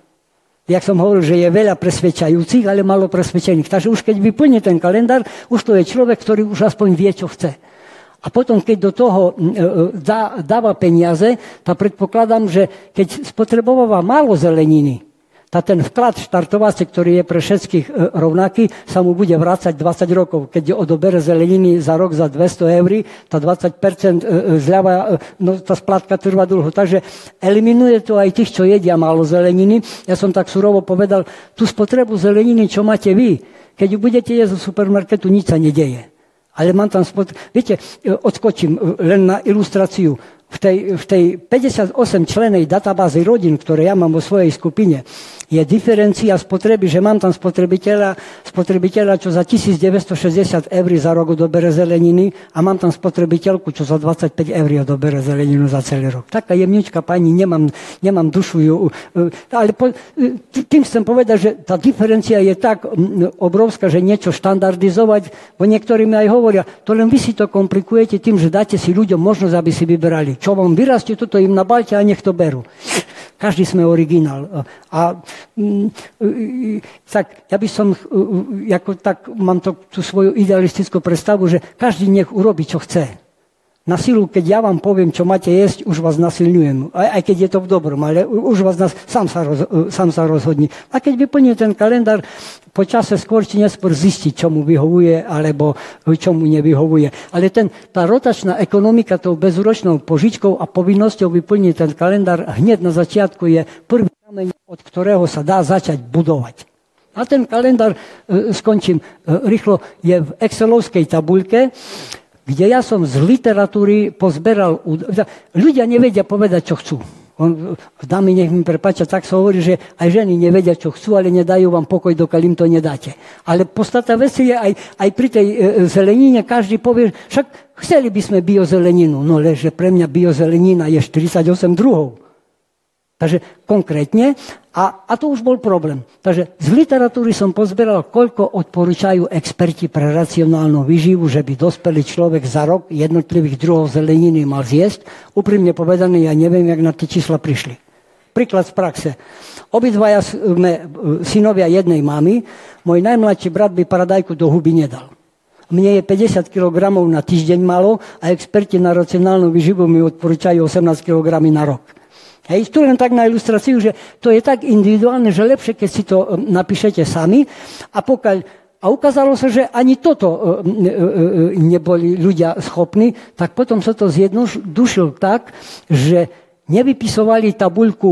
Jak som hovoril, že je veľa presvedčajúcich, ale málo presvedčených. Takže už keď vyplní ten kalendár, už to je človek, ktorý už aspoň vie, čo chce. A potom, keď do toho dáva peniaze, tak predpokladám, že keď spotrebováva málo zeleniny, ten vklad štartovací, ktorý je pre všetkých rovnaký, sa mu bude vrácať 20 rokov. Keď odobere zeleniny za rok za 200 eur, tá 20% zľava, no tá splátka trvá dlho. Takže eliminuje to aj tých, čo jedia málo zeleniny. Ja som tak surovo povedal, tú spotrebu zeleniny, čo máte vy, keď ju budete jesť zo supermarketu, nič sa nedeje. Ale mám tam viete, odskočím len na ilustráciu. V tej 58 členej databázy rodín, ktoré ja mám vo svojej skupine, je diferencia spotreby, že mám tam spotrebiteľa, čo za 1960 eur za rok odobere zeleniny a mám tam spotrebiteľku, čo za 25 eur odobere zeleninu za celý rok. Taká jemnička pani, nemám dušu ju. Ale tým chcem povedať, že tá diferencia je tak obrovská, že niečo štandardizovať, bo niektorí mi aj hovoria, to len vy si to komplikujete tým, že dáte si ľuďom možnosť, aby si vyberali. Čo vám vyrastie, toto im nabalte a nech to berú. Každý sme originál. A tak ja by som, mám tú svoju idealistickú predstavu, že každý nech urobí, čo chce. Na silu, keď ja vám poviem, čo máte jesť, už vás nasilňujem. Aj keď je to v dobrom, ale už vás sám sa rozhodní. A keď vyplní ten kalendár, po čase skôr či neskôr zistí, čo mu vyhovuje, alebo čo mu nevyhovuje. Ale tá rotačná ekonomika tou bezúročnou požičkou a povinnosťou vyplniť ten kalendár hneď na začiatku je prvý kameň, od ktorého sa dá začať budovať. A ten kalendár, skončím rýchlo, je v excelovskej tabuľke, kde ja som z literatúry pozberal. Ľudia nevedia povedať, čo chcú. Dámy, nech mi prepáčia, tak sa hovorí, že aj ženy nevedia, čo chcú, ale nedajú vám pokoj, dokiaľ im to nedáte. Ale podstata veci je aj pri tej zelenine, každý povie, však chceli by sme biozeleninu, no leže pre mňa biozelenina je 48 druhov. Takže konkrétne, a to už bol problém. Takže z literatúry som pozberal, koľko odporúčajú experti pre racionálnu výživu, že by dospelý človek za rok jednotlivých druhov zeleniny mal zjesť. Úprimne povedané, ja neviem, jak na tie čísla prišli. Príklad z praxe. Obidvaja sme synovia jednej mamy. Môj najmladší brat by paradajku do huby nedal. Mne je 50 kg na týždeň malo a experti na racionálnu výživu mi odporúčajú 18 kg na rok. Hej, tu len tak na ilustráciu, že to je tak individuálne, že lepšie, keď si to napíšete sami a pokiaľ A ukázalo sa, že ani toto neboli ľudia schopní, tak potom sa to zjednodušil tak, že nevypisovali tabuľku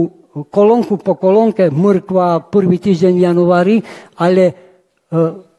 kolónku po kolónke mrkva prvý týždeň v januári, ale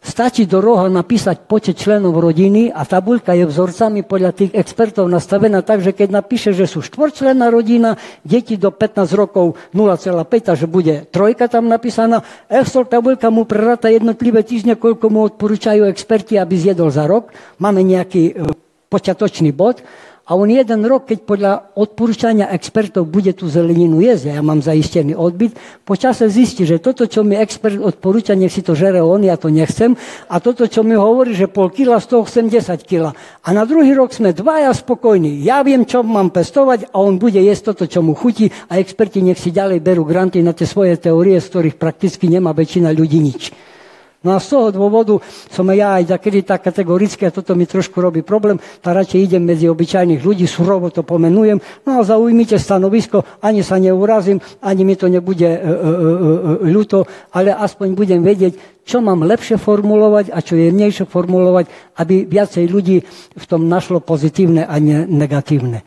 stačí do roha napísať počet členov rodiny a tabuľka je vzorcami podľa tých expertov nastavená tak, že keď napíše, že sú štvorčlenná rodina, deti do 15 rokov 0,5, takže bude trojka tam napísaná. Excel tabuľka mu preráta jednotlivé týždne, koľko mu odporúčajú experti, aby zjedol za rok. Máme nejaký počiatočný bod. A on jeden rok, keď podľa odporúčania expertov bude tú zeleninu jesť, ja mám zaistený odbyt, po čase zistí, že toto, čo mi expert odporúča, nech si to žere on, ja to nechcem, a toto, čo mi hovorí, že pol kila, z toho chcem 10 kila. A na druhý rok sme dvaja spokojní. Ja viem, čo mám pestovať a on bude jesť toto, čo mu chutí a experti nech si ďalej berú granty na tie svoje teórie, z ktorých prakticky nemá väčšina ľudí nič. No a z toho dôvodu som ja aj takedy tak kategorický a toto mi trošku robí problém, tak radšej idem medzi obyčajných ľudí, surovo to pomenujem, no a zaujmite stanovisko, ani sa neurazím, ani mi to nebude ľúto, ale aspoň budem vedieť, čo mám lepšie formulovať a čo jemnejšie formulovať, aby viacej ľudí v tom našlo pozitívne a ne negatívne.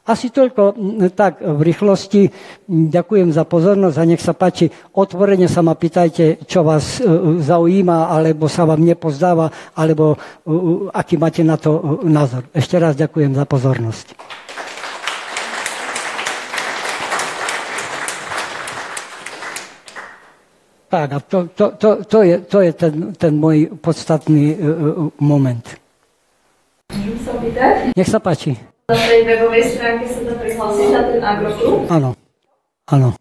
Asi toľko tak v rýchlosti. Ďakujem za pozornosť a nech sa páči. Otvorene sa ma pýtajte, čo vás zaujíma, alebo sa vám nepozdáva, alebo aký máte na to názor. Ešte raz ďakujem za pozornosť. Tak, a to je ten môj podstatný moment. Môžem sa opýtať? Nech sa páči. Na tej webovej stránke sa to prihlásiť na ten agroklub? Áno, áno.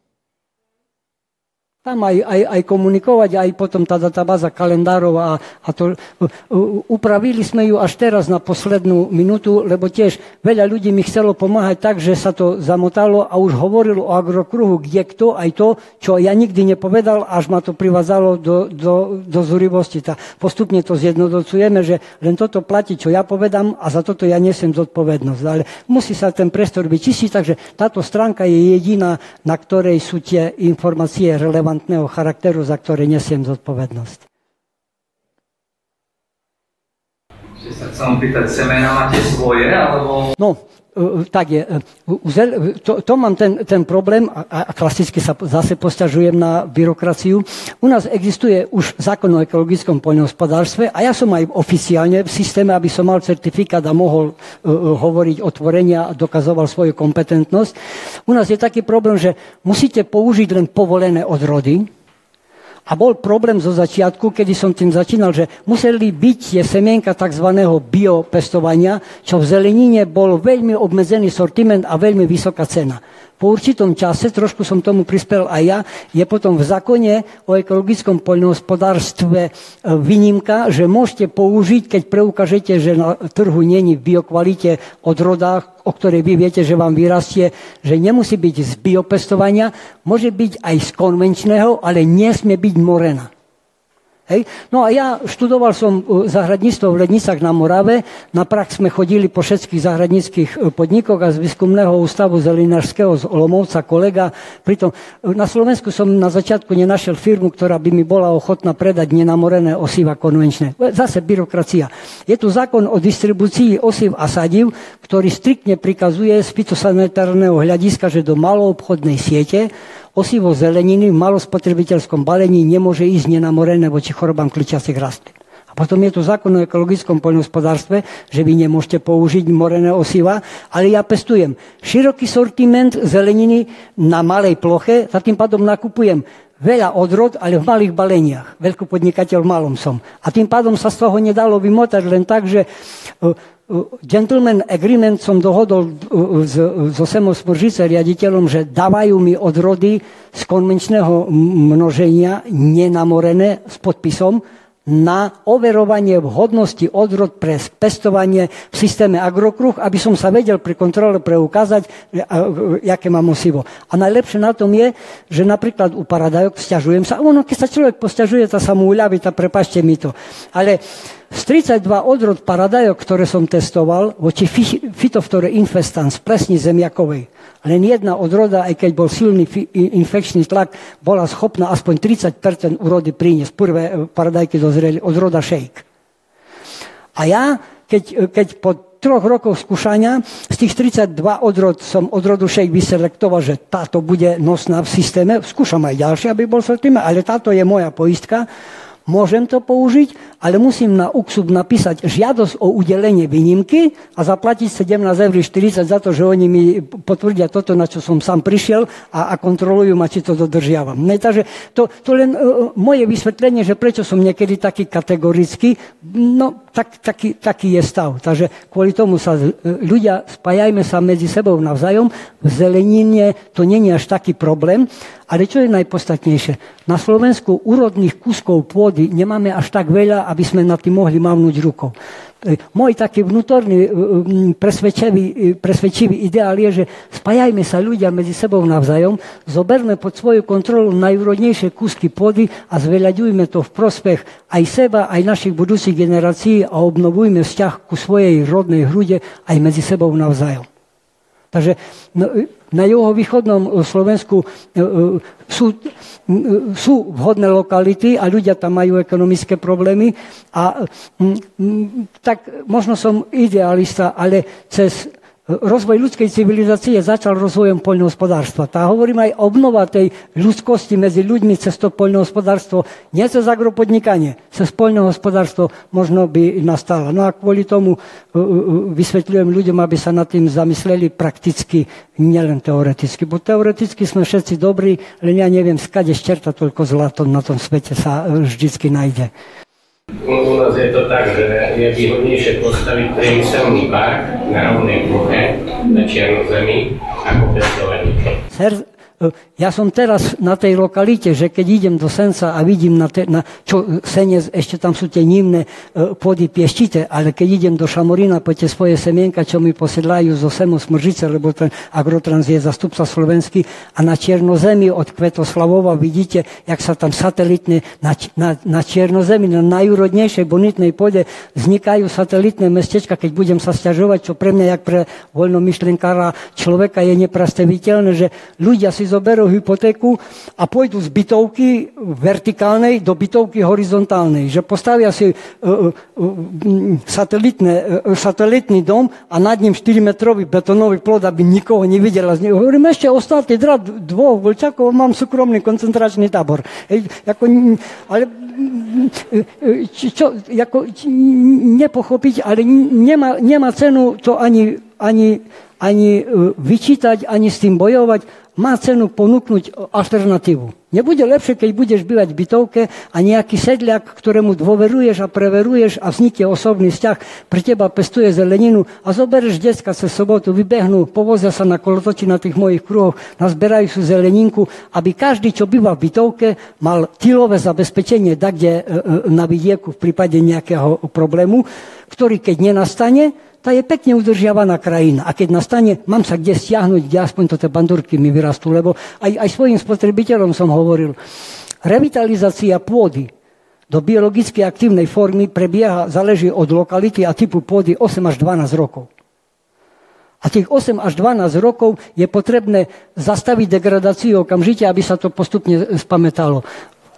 Tam aj komunikovať, aj potom tá databáza kalendárov a to upravili sme ju až teraz na poslednú minútu, lebo tiež veľa ľudí mi chcelo pomáhať tak, že sa to zamotalo a už hovorilo o agrokruhu, kde kto, aj to, čo ja nikdy nepovedal, až ma to privádzalo do zúrivosti. Postupne to zjednocujeme, že len toto platí, čo ja povedám a za toto ja nesiem zodpovednosť. Ale musí sa ten priestor vyčistiť, takže táto stránka je jediná, na ktorej sú tie informácie relevantné charakteru, za ktoré nesiem zodpovednosť. Sa chcem pýtať, semena máte svoje, alebo... No, tak je. To mám ten problém a klasicky sa zase posťažujem na byrokraciu. U nás existuje už zákon o ekologickom poľnohospodárstve a ja som aj oficiálne v systéme, aby som mal certifikát a mohol hovoriť otvorenia a dokazoval svoju kompetentnosť. U nás je taký problém, že musíte použiť len povolené odrody. A bol problém zo začiatku, kedy som tým začínal, že museli byť tie semienka tzv. Biopestovania, čo v zelenine bol veľmi obmedzený sortiment a veľmi vysoká cena. Po určitom čase, trošku som tomu prispel aj ja, je potom v zákone o ekologickom poľnohospodárstve výnimka, že môžete použiť, keď preukážete, že na trhu není v biokvalite odrodách, o ktorej vy viete, že vám vyrastie, že nemusí byť z biopestovania, môže byť aj z konvenčného, ale nesmie byť morená. Hej. No a ja študoval som záhradníctvo v Lednicách na Morave. Na prax sme chodili po všetkých záhradníckých podnikoch a z výskumného ústavu zelinárskeho z Olomouca kolega. Pritom na Slovensku som na začiatku nenašiel firmu, ktorá by mi bola ochotná predať nenamorené osiva konvenčné. Zase byrokracia. Je tu zákon o distribúcii osiv a sadiv, ktorý striktne prikazuje z fytosanitárneho hľadiska, že do maloobchodnej siete osivo zeleniny v malospotrebiteľskom balení nemôže ísť nenamorené voči chorobám kličiacich rastlín. A potom je tu zákon o ekologickom poľnohospodárstve, že vy nemôžete použiť morené osiva, ale ja pestujem široký sortiment zeleniny na malej ploche, za tým pádom nakupujem veľa odrod, ale v malých baleniach. Veľkopodnikateľ v malom som. A tým pádom sa z toho nedalo vymotať len tak, že gentleman agreement som dohodol so Semom Smržice, riaditeľom, že dávajú mi odrody z konvenčného množenia nenamorené s podpisom na overovanie vhodnosti odrod pre pestovanie v systéme Agrokruh, aby som sa vedel pri kontrole preukázať, aké mám osivo. A najlepšie na tom je, že napríklad u paradajok sťažujem sa, keď sa človek posťažuje, to sa mu uľaví, prepáčte mi to. Ale z z 32 odrod paradajok, ktoré som testoval, voči Phytophthora infestans, plesni zemiakovej, len jedna odroda, aj keď bol silný infekčný tlak, bola schopná aspoň 30% úrody priniesť. Prvé paradajky dozreli, odroda shake. A ja, keď po 3 rokoch skúšania z tých 32 odrod som odrodu shake vyselektoval, že táto bude nosná v systéme. Skúšam aj ďalšie, aby bol sortiment, ale táto je moja poistka. Môžem to použiť, ale musím na UKSUB napísať žiadosť o udelenie výnimky a zaplatiť 17,40 € za to, že oni mi potvrdia toto, na čo som sám prišiel a kontrolujú ma, či to dodržiavam. Ne, takže to len moje vysvetlenie, že prečo som niekedy taký kategorický, no taký je stav. Takže kvôli tomu sa ľudia, spájajme sa medzi sebou navzájom. V zelenine to nie je až taký problém, ale čo je najpodstatnejšie? Na Slovensku úrodných kuskov pôdy nemáme až tak veľa, aby sme na tým mohli mávnuť rukou. Môj taký vnútorný presvedčivý ideál je, že spájajme sa ľudia medzi sebou navzájom, zoberme pod svoju kontrolu najúrodnejšie kúsky pôdy a zveľaďujme to v prospech aj seba, aj našich budúcich generácií a obnovujme vzťah ku svojej rodnej hrude aj medzi sebou navzájom. Takže na juhovýchodnom Slovensku sú vhodné lokality a ľudia tam majú ekonomické problémy. A tak možno som idealista, ale cez rozvoj ľudskej civilizácie začal rozvojom poľnohospodárstva. Tá hovorím aj obnova tej ľudskosti medzi ľuďmi cez to poľnohospodárstvo, nie cez agropodnikanie, cez poľnohospodárstvo možno by nastala. No a kvôli tomu vysvetľujem ľuďom, aby sa nad tým zamysleli prakticky, nielen teoreticky. Bo teoreticky sme všetci dobrí, len ja neviem, skade ščerta toľko zlato na tom svete sa vždycky nájde. U nás je to tak, že je výhodnejšie postaviť priemyselný park na rovnej ploche, na černozemi, ako pestovať. Ja som teraz na tej lokalite, že keď idem do Senca a vidím čo Senec, ešte tam sú tie nívne pôdy pieštite, ale keď idem do Šamorína po tie svoje semienka, čo mi posedlajú zo Semu Smržice, lebo ten Agrotrans je zastupca slovenský, a na Černozemi od Kvetoslavova vidíte, jak sa tam satelitne na Černozemi, na najúrodnejšej bonitnej pôde vznikajú satelitné mestečka, keď budem sa sťažovať, čo pre mňa, jak pre voľnomyšlenkára človeka je neprestaviteľné, že ľudia si zoberú hypotéku a pôjdu z bytovky vertikálnej do bytovky horizontálnej. Že postavia si satelitný dom a nad ním 4-metrový betonový plot, aby nikoho nevidela. Hovorím, ešte ostatný drát 2 vlčakov, mám súkromný koncentračný tábor. Ale nepochopiť, ale nemá cenu to ani vyčítať, ani s tým bojovať. Má cenu ponúknuť alternatívu. Nebude lepšie, keď budeš bývať v bytovke a nejaký sedliak, ktorému dôveruješ a preveruješ a vznikne osobný vzťah, pre teba pestuje zeleninu a zoberieš decka cez sobotu, vybehnú, povozia sa na kolotoči na tých mojich kruhoch, nazberajú sú zeleninku, aby každý, čo býva v bytovke, mal tylové zabezpečenie kde na vidieku v prípade nejakého problému, ktorý keď nenastane, tá je pekne udržiavaná krajina. A keď nastane, mám sa kde stiahnuť, kde aspoň to tie bandúrky mi vyrastú, lebo aj svojim spotrebiteľom som hovoril, revitalizácia pôdy do biologicky aktívnej formy prebieha, záleží od lokality a typu pôdy 8 až 12 rokov. A tých 8 až 12 rokov je potrebné zastaviť degradáciu okamžite, aby sa to postupne spamätalo.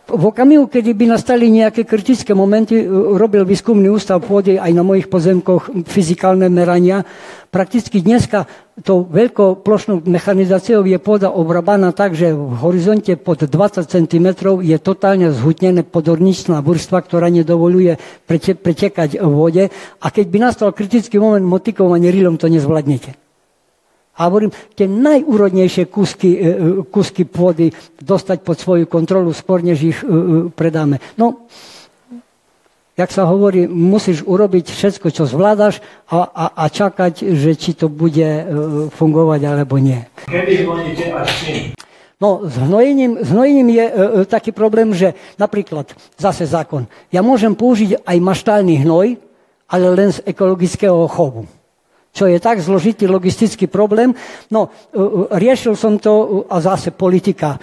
V okamihu, kedy by nastali nejaké kritické momenty, robil výskumný ústav pôdy aj na mojich pozemkoch fyzikálne merania. Prakticky dneska tou veľkoplošnou mechanizáciou je pôda obrábaná tak, že v horizonte pod 20 cm je totálne zhutnené podorničná vrstva, ktorá nedovoluje pretekať v vode. A keď by nastal kritický moment motikom a nerilom, to nezvládnete. A hovorím, tie najúrodnejšie kúsky pôdy dostať pod svoju kontrolu skôr, než ich predáme. No, jak sa hovorí, musíš urobiť všetko, čo zvládaš a čakať, že či to bude fungovať alebo nie. Kedy hnojíte a čím? No, s hnojením je taký problém, že napríklad, zase zákon, ja môžem použiť aj maštálny hnoj, ale len z ekologického chovu. Čo je tak zložitý logistický problém. No, riešil som to, a zase politika,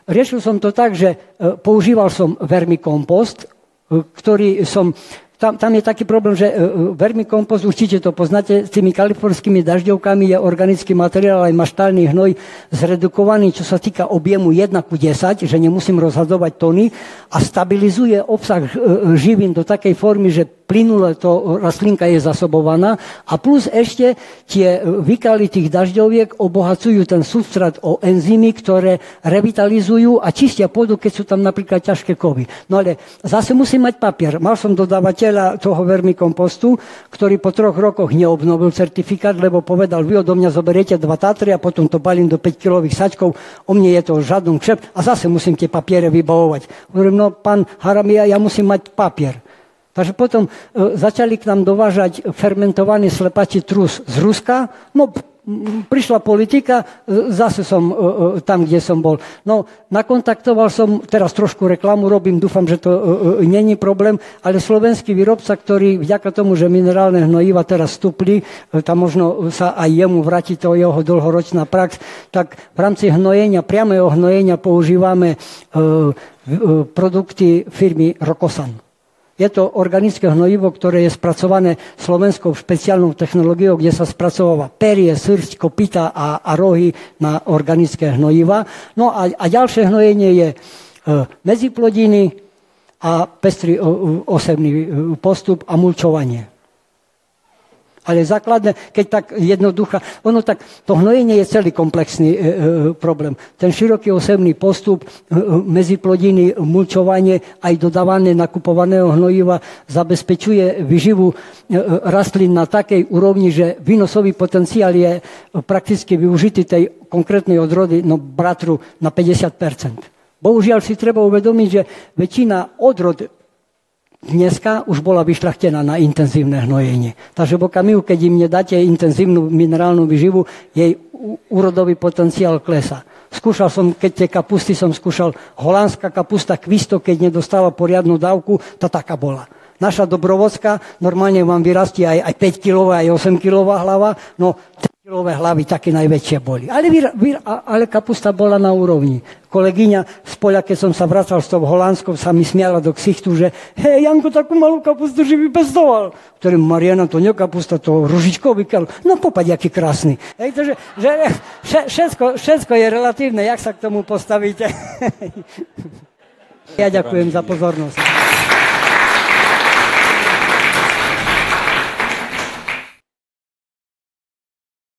riešil som to tak, že používal som vermikompost, ktorý som tam je taký problém, že vermikompost, určite to poznáte, s tými kalifornskými dažďovkami je organický materiál, aj maštálny hnoj zredukovaný, čo sa týka objemu 1:10, že nemusím rozhadzovať tony a stabilizuje obsah živín do takej formy, že plynule to rastlinka je zasobovaná a plus ešte tie vykaly tých dažďoviek obohacujú ten substrát o enzymy, ktoré revitalizujú a čistia pôdu, keď sú tam napríklad ťažké kovy. No ale zase musím mať papier. Mal som dodávateľa toho vermikompostu, ktorý po 3 rokoch neobnovil certifikát, lebo povedal, vy odo mňa zoberiete 2 Tatry a potom to balím do 5-kilových sačkov, o mne je to žiadny kšeft a zase musím tie papiere vybavovať. Hovorím, no pán Haramia, ja musím mať papier. Takže potom začali k nám dovážať fermentovaný slepačí trus z Ruska. No, prišla politika, zase som tam, kde som bol. No, nakontaktoval som, teraz trošku reklamu robím, dúfam, že to není problém, ale slovenský výrobca, ktorý vďaka tomu, že minerálne hnojiva teraz vstúpli, tam možno sa aj jemu vráti to jeho dlhoročná prax, tak v rámci hnojenia, priameho hnojenia používame produkty firmy Rokosan. Je to organické hnojivo, ktoré je spracované slovenskou špeciálnou technológiou, kde sa spracováva perie, srsť, kopyta a rohy na organické hnojiva. No a ďalšie hnojenie je medziplodiny a pestrý osevný postup a mulčovanie. Ale základné, keď tak jednoducho, ono tak, to hnojenie je celý komplexný problém. Ten široký osevný postup, medziplodiny, mulčovanie, aj dodávané nakupovaného hnojiva zabezpečuje výživu rastlín na takej úrovni, že výnosový potenciál je prakticky využitý tej konkrétnej odrody, no bratru na 50%. Bohužiaľ si treba uvedomiť, že väčšina odrod dneska už bola vyšľachtená na intenzívne hnojenie. Takže v okamihu, keď im nedáte intenzívnu minerálnu výživu, jej úrodový potenciál klesá. Skúšal som, keď tie kapusty som skúšal, holandská kapusta kvisto, keď nedostala poriadnu dávku, to taká bola. Naša dobrovodská normálne vám vyrastie aj 5-kilová, aj 8-kilová hlava, no 3-kilové hlavy také najväčšie boli. Ale kapusta bola na úrovni. Kolegyňa z poľa, keď som sa vracal s tou holandskou, sa mi smiala do ksichtu, že hej, Janko, takú malú kapustu, že vypestoval. Ktorým Mariana, to nie kapusta, to ružičkový kel. No popaď, aký krásny. Hej, to, že všetko je relatívne, jak sa k tomu postavíte. Ja ďakujem za pozornosť.